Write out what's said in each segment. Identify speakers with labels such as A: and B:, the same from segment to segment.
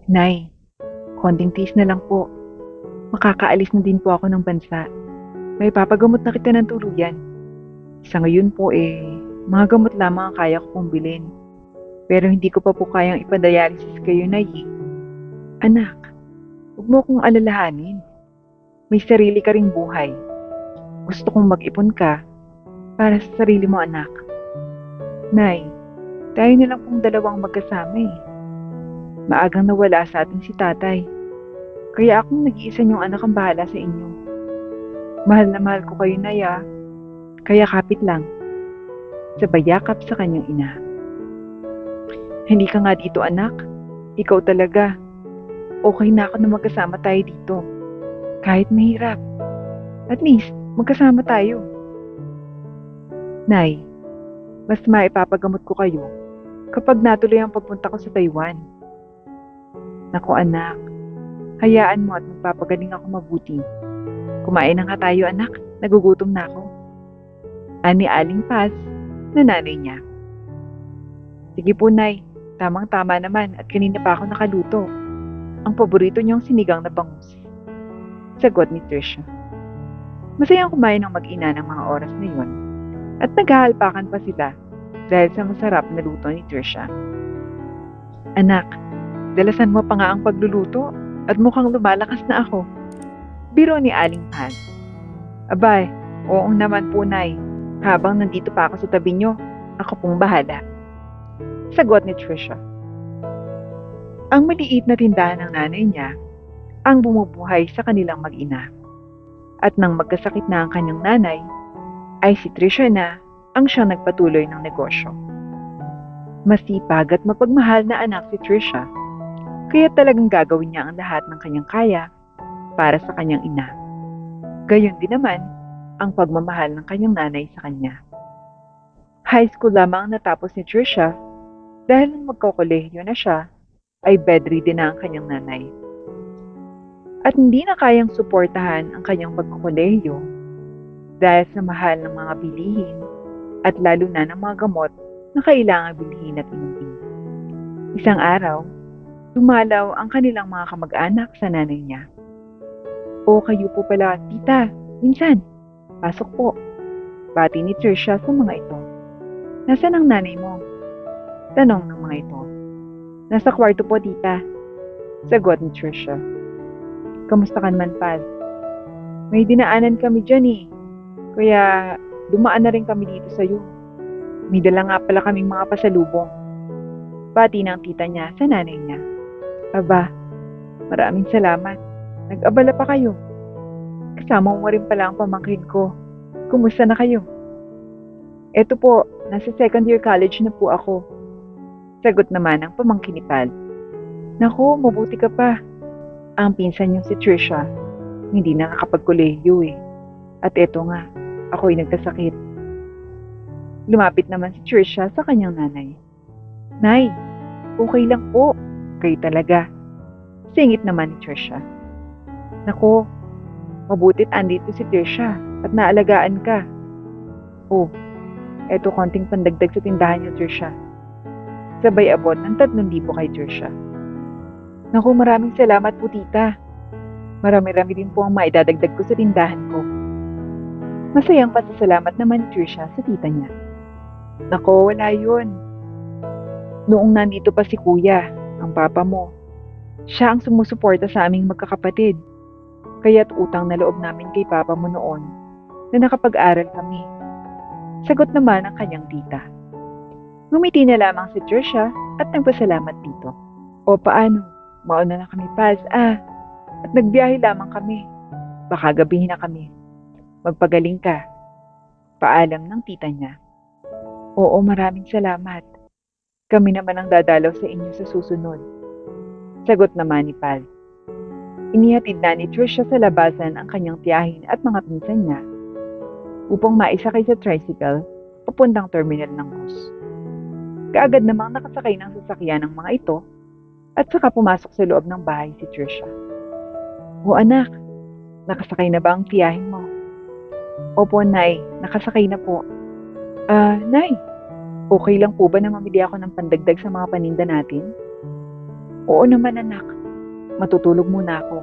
A: Nay, konting tiis na lang po. Makakaalis na din po ako ng bansa. May papagamot na kita ng tuluyan. Sa ngayon po mga gamot lamang ang kaya ko pong bilhin. Pero hindi ko pa po kayang ipadialysis kayo, Nay. Anak, huwag mo akong alalahanin. May sarili ka ring buhay. Gusto kong mag-ipon ka para sa sarili mo, anak. Nay, tayo na lang pong dalawang magkasama eh. Maagang nawala sa atin si tatay. Kaya akong nag-iisa niyong anak ang bahala sa inyo. Mahal na mahal ko kayo, Nay, ah. Kaya kapit lang. Sabay yakap sa kanyang ina. Hindi ka nga dito, anak. Ikaw talaga. Okay na ako na magkasama tayo dito. Kahit mahirap. At least, magkasama tayo. Nay, mas maipapagamot ko kayo kapag natuloy ang pagpunta ko sa Taiwan. Naku anak, hayaan mo at magpapagaling ako mabuti. Kumain na nga tayo anak, nagugutom na ako. Ani Aling Paz, na nanay niya. Sige po Nay, tamang-tama naman at kanina pa ako nakaluto. Ang paborito niyong sinigang na bangus. Sagot ni Trisha. Masayang kumain ng mag-ina ng mga oras na yun at naghahalpakan pa sila dahil sa masarap na luto ni Trisha. Anak, dalasan mo pa nga ang pagluluto at mukhang lumalakas na ako. Biro ni Aling Paz. Abay, oo naman po Nay. Habang nandito pa ako sa tabi niyo, ako pong bahala. Sagot ni Trisha. Ang maliit na tindahan ng nanay niya ang bumubuhay sa kanilang mag-ina. At nang magkasakit na ang kanyang nanay, ay si Trisha na ang siyang nagpatuloy ng negosyo. Masipag at mapagmahal na anak si Trisha, kaya talagang gagawin niya ang lahat ng kanyang kaya para sa kanyang ina. Gayon din naman ang pagmamahal ng kanyang nanay sa kanya. High school lamang natapos ni Trisha dahil nang magkokolehiyo na siya, ay bedridden na ang kanyang nanay. At hindi na kayang suportahan ang kanyang pagkokolehiyo dahil sa mahal ng mga bilihin at lalo na ng mga gamot na kailangang bilhin at inumin. Isang araw, dumalaw ang kanilang mga kamag-anak sa nanay niya. O kayo po pala, tita, minsan, pasok po. Bati ni Trisha sa mga ito. Nasaan ang nanay mo? Tanong ng mga ito. Nasa kwarto po, tita. Sagot ni Trisha. Kamusta ka naman, Paz? May dinaanan kami dyan eh. Kaya dumaan na rin kami dito sa'yo. May dala nga pala kaming mga pasalubong. Bati ng tita niya sa nanay niya. Aba, maraming salamat. Nag-abala pa kayo. Kasama mo rin pala ang pamangkin ko. Kumusta na kayo? Eto po, nasa second year college na po ako. Sagot naman ng pamangkin ni Pal. Naku, mabuti ka pa. Ang pinsan niyong si Trisha, hindi nakakapagkolehiyo eh. At eto nga, ako'y nagkasakit. Lumapit naman si Trisha sa kanyang nanay. Nay, okay lang po. Kayo talaga. Singit naman ni Trisha. Naku, mabutit andito si Trisha at naalagaan ka. Oh, eto konting pandagdag sa tindahan niyo, Trisha. Sabay abot ng 3,000 kay Trisha. Naku, maraming salamat po, tita. Marami-rami din po ang maidadagdag ko sa tindahan ko. Masayang pasasalamat naman ni Trisha sa tita niya. Naku, wala yun. Noong nandito pa si kuya, ang papa mo, siya ang sumusuporta sa aming magkakapatid. Kaya't utang na loob namin kay papa mo noon na nakapag-aral kami. Sagot naman ang kanyang tita. Ngumiti na lamang si Trisha at nagpasalamat dito. O paano? Mauna na kami, Paz. At nagbiyahe lamang kami. Baka gabihin na kami. Magpagaling ka. Paalam ng tita niya. Oo, maraming salamat. Kami naman ang dadalaw sa inyo sa susunod. Sagot naman ni Pal. Inihatid na ni Trisha sa labasan ang kanyang tiyahin at mga pinsan niya upang maisakay sa tricycle papuntang terminal ng bus. Kaagad namang nakasakay ng sasakyan ng mga ito at saka pumasok sa loob ng bahay si Trisha. O anak, nakasakay na ba ang tiyahin mo? Opo, Nay, nakasakay na po. Nay, okay lang po ba na mamili ako ng pandagdag sa mga paninda natin? Oo naman anak, Matutulog muna ako.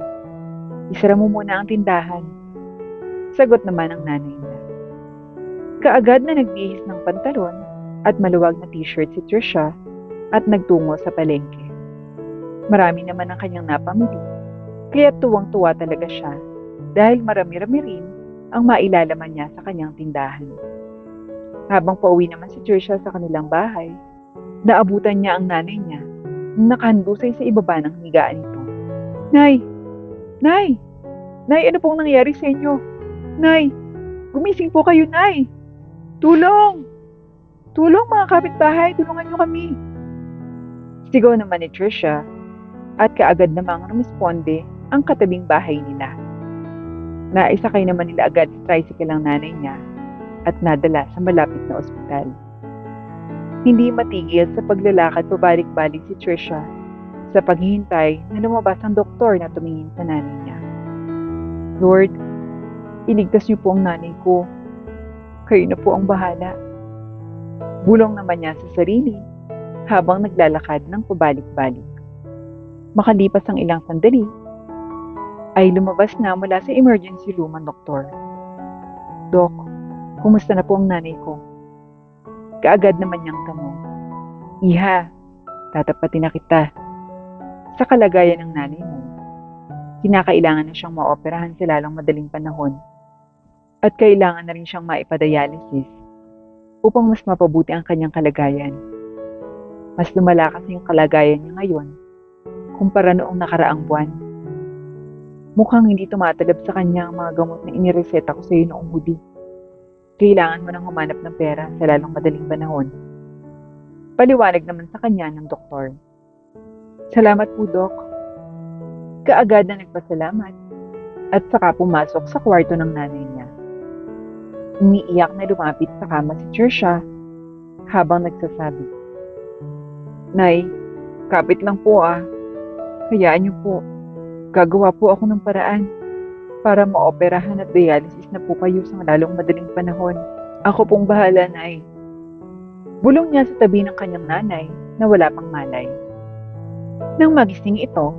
A: Isara mo muna ang tindahan. Sagot naman ng nanay niya. Kaagad na nagbihis ng pantalon at maluwag na t-shirt si Trisha at nagtungo sa palengke. Marami naman ang kanyang napamili, kaya tuwang-tuwa talaga siya dahil marami-rami rin ang mailalaman niya sa kanyang tindahan. Habang pauwi naman si Trisha sa kanilang bahay, naabutan niya ang nanay niya na nakahandusay sa ibaba ng higaan nito. Nay! Nay! Nay, ano pong nangyari sa inyo? Nay! Gumising po kayo, Nay! Tulong! Tulong mga kapitbahay! Tulungan niyo kami! Sigaw naman ni Trisha at kaagad namang rumisponde ang katabing bahay nila. Naisakay naman nila agad sa tricycle ang nanay niya at nadala sa malapit na ospital. Hindi matigil sa paglalakad pabalik-balik si Trisha sa paghihintay na lumabas ang doktor na tumingin sa nanay niya. Lord, iligtas niyo po ang nanay ko. Kayo na po ang bahala. Bulong naman niya sa sarili habang naglalakad ng pabalik-balik. Makalipas ang ilang sandali, ay lumabas na mula sa emergency room ang doktor. Dok, kumusta na po ang nanay ko? Kaagad naman niyang tanong. Iha, tatapatin na kita. Sa kalagayan ng nanay mo, kinakailangan na siyang maoperahan sa lalong madaling panahon at kailangan na rin siyang maipadialysis upang mas mapabuti ang kanyang kalagayan. Mas lumala kasi yung kalagayan niya ngayon kumpara noong nakaraang buwan. Mukhang hindi tumatalab sa kanya ang mga gamot na inireseta ko sa iyo noong huli. Kailangan mo nang humanap ng pera sa lalong madaling panahon. Paliwanag naman sa kanya ng doktor. Salamat po, Dok. Kaagad na nagpasalamat at saka pumasok sa kwarto ng nanay niya. Umiiyak na lumapit sa kama si Trisha habang nagsasabi, Nay, kapit lang po Hayaan niyo po. Gagawa po ako ng paraan para maoperahan at dialysis na po kayo sa lalong madaling panahon. Ako pong bahala, Nay. Bulong niya sa tabi ng kanyang nanay na wala pang malay. Nang magising ito,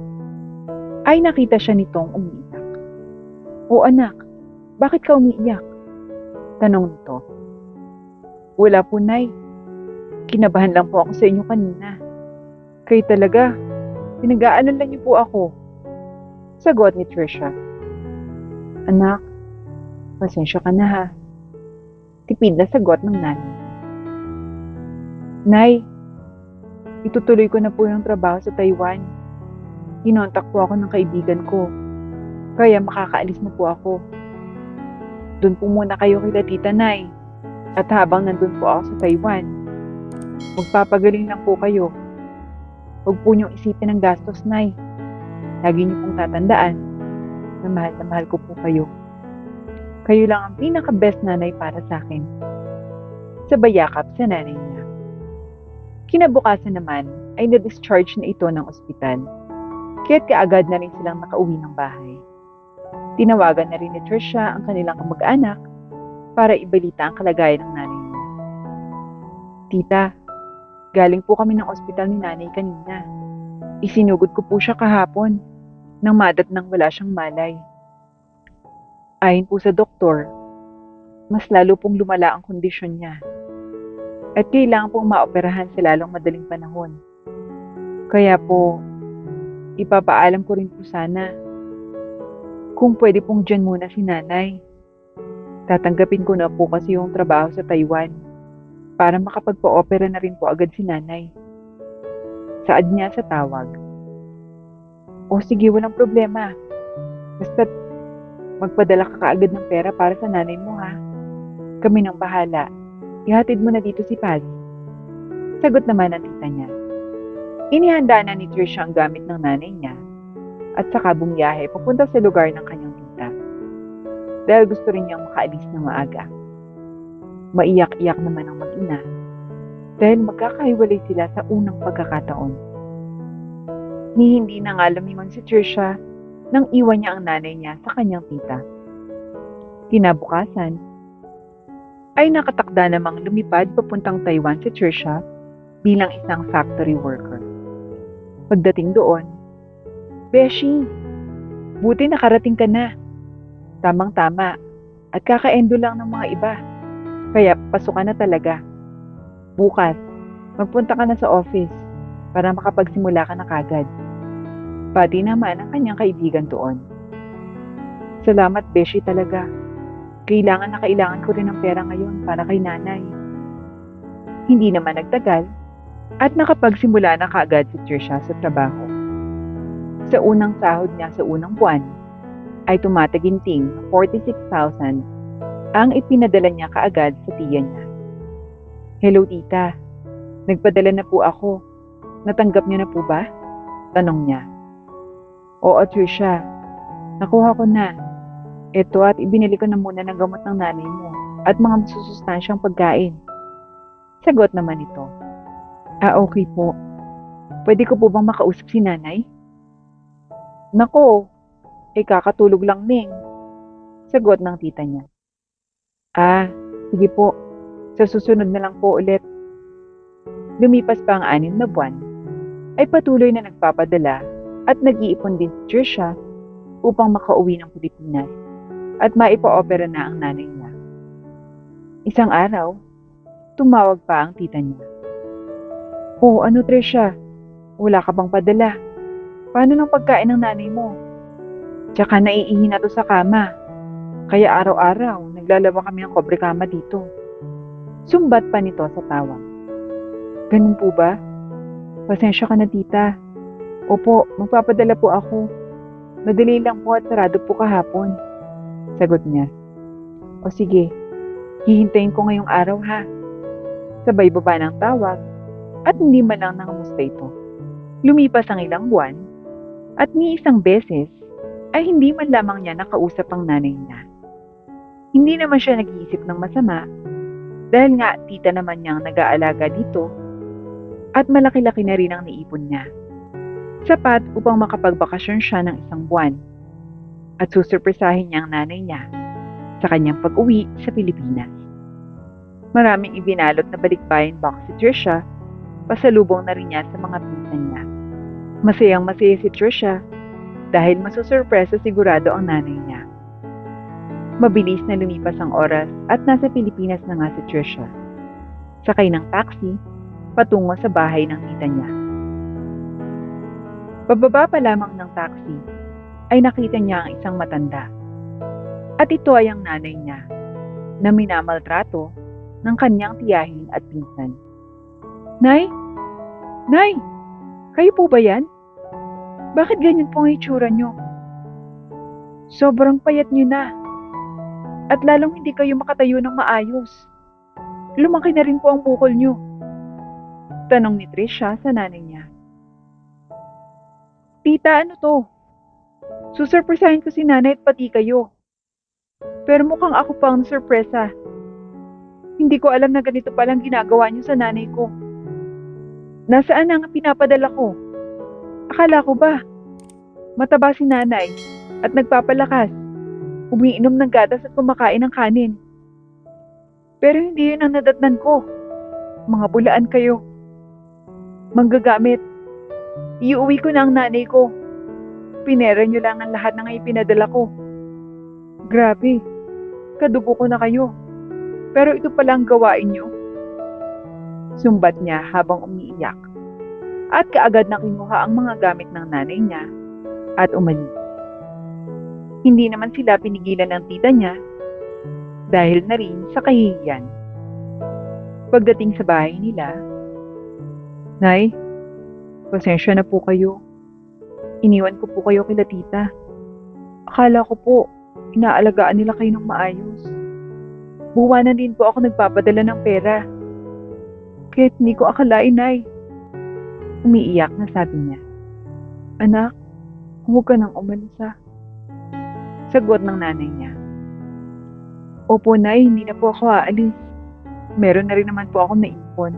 A: ay nakita siya nitong umiiyak. O anak, bakit ka umiiyak? Tanong nito. Wala po, Nay. Kinabahan lang po ako sa inyo kanina. Kayo talaga, pinag-aalala niyo po ako. Sagot ni Trisha. Anak, pasensya ka na ha. Tipid na sagot ng nanay. Nay, itutuloy ko na po yung trabaho sa Taiwan. Kinontak po ako ng kaibigan ko. Kaya makakaalis na po ako. Doon po muna kayo kila Tita Nay. At habang nandun po ako sa Taiwan, magpapagaling lang po kayo. Huwag po niyong isipin ang gastos, Nay. Lagi niyo pong tatandaan na mahal ko po kayo. Kayo lang ang pinaka-best nanay para sa akin. Sabay yakap sa nanay niya. Kinabukasan naman ay na-discharge na ito ng ospital. Kaya't kaagad na rin silang nakauwi ng bahay. Tinawagan na rin ni Trisha ang kanilang kamag-anak para ibalita ang kalagayan ng nanay niya. Tita, galing po kami ng ospital ni nanay kanina. Isinugod ko po siya kahapon nang madatnang wala siyang malay. Ayon po sa doktor, mas lalo pong lumala ang kondisyon niya at kailangan pong maoperahan sa lalong madaling panahon. Kaya po, ipapaalam ko rin po sana kung pwede pong dyan muna si nanay. Tatanggapin ko na po kasi yung trabaho sa Taiwan para makapagpa-opera na rin po agad si nanay. Saad niya sa tawag. O sige, walang problema. Basta't magpadala ka kaagad ng pera para sa nanay mo ha. Kami nang bahala. Ihatid mo na dito si Paz. Sagot naman ng tita niya. Inihanda na ni Trisha ang gamit ng nanay niya at saka bumiyahe papunta sa lugar ng kanyang tita. Dahil gusto rin niyang makaalis ng maaga. Maiyak-iyak naman ang mag-ina dahil magkakahiwalay sila sa unang pagkakataon. Ni hindi na nga lumingon si Trisha nang iwan niya ang nanay niya sa kanyang tita. Kinabukasan, ay nakatakda namang lumipad papuntang Taiwan si Trisha bilang isang factory worker. Pagdating doon, Beshi, buti nakarating ka na. Tamang-tama. At kaka-endo lang ng mga iba. Kaya pasok ka na talaga. Bukas, magpunta ka na sa office para makapagsimula ka na kagad. Pati naman ang kanyang kaibigan doon. Salamat, Beshi talaga. Kailangan na kailangan ko rin ng pera ngayon para kay nanay. Hindi naman nagtagal at nakapagsimula na kaagad si Trisha sa trabaho. Sa unang sahod niya sa unang buwan, ay tumataginting 46,000 ang ipinadala niya kaagad sa tiya niya. Hello tita, nagpadala na po ako. Natanggap niyo na po ba? Tanong niya. Oo Trisha, nakuha ko na. Ito at ibinili ko na muna ng gamot ng nanay mo at mga masusustansyang pagkain. Sagot naman ito. Okay po. Pwede ko po bang makausap si nanay? Nako, kakatulog lang Ning. Sagot ng tita niya. Sige po. Sa susunod na lang po ulit. Lumipas pa ang 6 na buwan, ay patuloy na nagpapadala at nag-iipon din si Trisha upang makauwi ng Pilipinas at maipa-opera na ang nanay niya. Isang araw, tumawag pa ang tita niya. Ano Trisha? Wala ka bang padala? Paano ng pagkain ng nanay mo? Tsaka naiihi na to sa kama. Kaya araw-araw naglalaba kami ng kobre kama dito. Sumbat pa nito sa tawag. Ganun po ba? Pasensya ka na tita. Opo, magpapadala po ako. Madali lang po at sarado po kahapon. Sagot niya. O sige, hihintayin ko ngayong araw ha. Sabay baba ng tawag at hindi man lang nangamusta ito. Lumipas ang ilang buwan at ni isang beses ay hindi man lamang niya nakausap ang nanay niya. Hindi naman siya nag-iisip ng masama dahil nga tita naman niyang nag-aalaga dito at malaki-laki na rin ang naipon niya. Sapat upang makapagbakasyon siya ng isang buwan at susurpresahin niya ang nanay niya sa kanyang pag-uwi sa Pilipinas. Maraming ibinalot na balikbayan box si Trisha, pasalubong na rin niya sa mga pinsan niya. Masayang-masaya si Trisha dahil masusurpresa sigurado ang nanay niya. Mabilis na lumipas ang oras at nasa Pilipinas na nga si Trisha. Sakay ng taxi, patungo sa bahay ng tita niya. Pababa pa lamang ng taxi, ay nakita niya ang isang matanda. At ito ay ang nanay niya, na minamaltrato ng kanyang tiyahin at pinsan. Nay! Nay! Kayo po ba yan? Bakit ganyan po ang itsura niyo? Sobrang payat niyo na. At lalong hindi kayo makatayo ng maayos. Lumaki na rin po ang bukol niyo. Tanong ni Trisha sa nanay niya. Tita, ano to? Susurpresahin ko si nanay at pati kayo. Pero mukhang ako pa ang surpresa. Hindi ko alam na ganito palang ginagawa niyo sa nanay ko. Nasaan ang pinapadala ko? Akala ko ba? Mataba si nanay at nagpapalakas. Umiinom ng gatas at kumakain ng kanin. Pero hindi yun ang nadatnan ko. Mga bulaan kayo. Manggagamit. Iuwi ko na ang nanay ko. Pinera niyo lang ang lahat ng ipinadala ko. Grabe. Kadugo ko na kayo. Pero ito pala ang gawain niyo. Sumbat niya habang umiiyak. At kaagad na kinuha ang mga gamit ng nanay niya at umalis. Hindi naman sila pinigilan ng tita niya dahil na rin sa kahihiyan. Pagdating sa bahay nila, Nay, pasensya na po kayo. Iniwan ko po kayo kila tita. Akala ko po, inaalagaan nila kayo ng maayos. Buwanan din po ako nagpapadala ng pera. Kahit hindi ko akalain, Nay. Umiiyak na sabi niya. Anak, huwag ka nang umalis ha. Sagot ng nanay niya. Opo, Nay, hindi na po ako aalis. Meron na rin naman po akong naipon.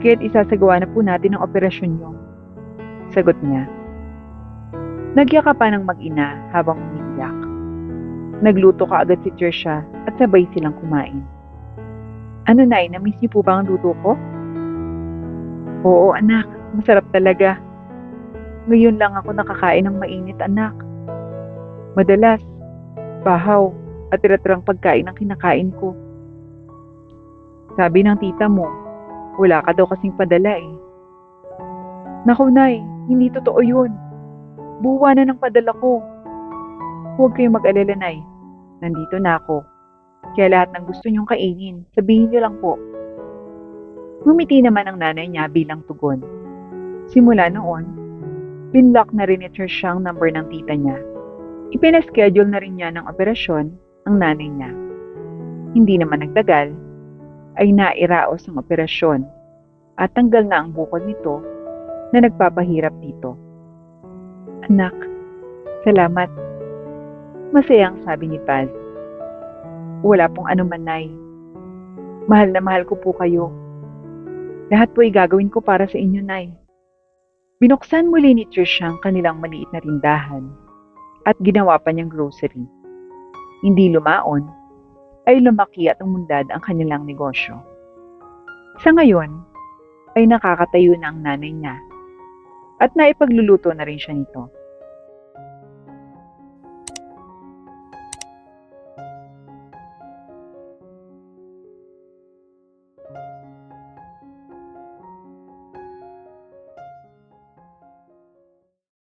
A: Kaya't isasagawa na po natin ang operasyon niyo. Sagot niya. Nagyakapan ng mag-ina habang umiiyak. Nagluto kaagad si Trisha at sabay silang kumain. Ano Nay, na-miss niyo po ba ang luto ko? Oo anak, masarap talaga. Ngayon lang ako nakakain ng mainit, anak. Madalas, bahaw at tira-tirang pagkain ang kinakain ko. Sabi ng tita mo, wala ka daw kasing padala eh. Naku, Nay, hindi totoo yun. Buwa na ng padala ko. Huwag kayong mag-alala, Nay. Nandito na ako. Kaya lahat ng gusto niyong kainin, sabihin niyo lang po. Ngumiti naman ang nanay niya bilang tugon. Simula noon, binlock na rin ni Tricia ang number ng tita niya. Ipinaschedule na rin niya ng operasyon ang nanay niya. Hindi naman nagtagal, ay nairaos ang operasyon at tanggal na ang bukol nito na nagpapahirap dito. Anak, salamat. Masayang sabi ni Paz. Wala pong anuman, Nay. Mahal na mahal ko po kayo. Lahat po ay gagawin ko para sa inyo, Nay. Binuksan muli ni Tricia ang kanilang maliit na tindahan at ginawa pa niyang grocery. Hindi lumaon, ay lumaki at umunlad ang kanilang negosyo. Sa ngayon, ay nakakatayo na ang nanay niya at naipagluluto na rin siya nito.